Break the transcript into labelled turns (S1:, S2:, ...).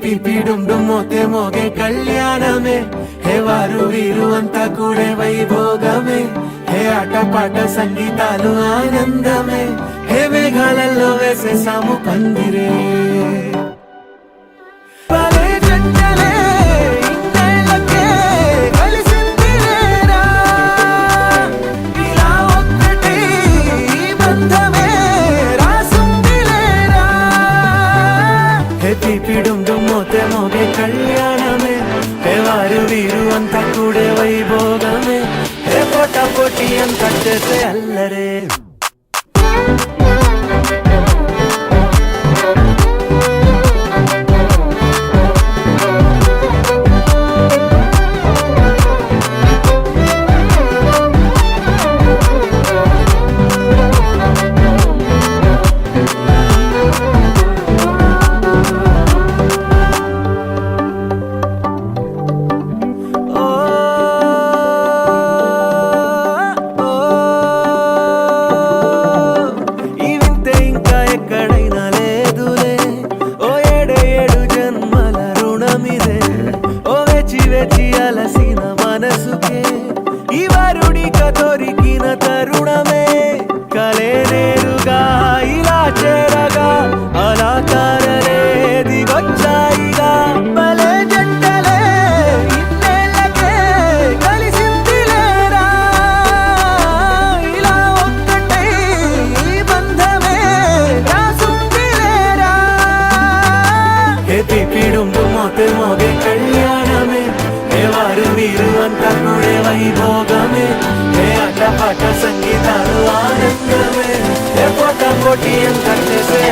S1: PP డుమ్ డుమ్ Mothe మోగే కళ్యాణమే హే వారు వీరు అంతా కూడే వైభోగమే హే ఆటపాట సంగీతాలు ఆనందమే హే మేఘాలలో వేసేసాము పందిరే పిపి డుమ్ డుమ్ మోతే మోగే కళ్యాణమే హే వారు వీరు అంతా కూడే వైభోగమే హే పోటా పోటీ అంతా చేసే అల్లరే అలసిన మనసుకే ఈ వరుడిక దొరికిన తరుణమే కలే నేరుగా ఇలా చేరగా అలా కారలే దిగొచ్చాయిగా భలే జంటలే ఇన్నేళ్ళకే కలిసిందిలేరా ఇలా ఒక్కటై ఈ బంధమే రాసుందిలేరా హే పిపి డుమ్ డుమ్ మోతే మోగే కళ్యాణమే వారు వీరు అంతా కూడే వైభోగమే హే ఆటపాట సంగీతాలు ఆనందమే హే పోటా పోటీ అంతా చేసే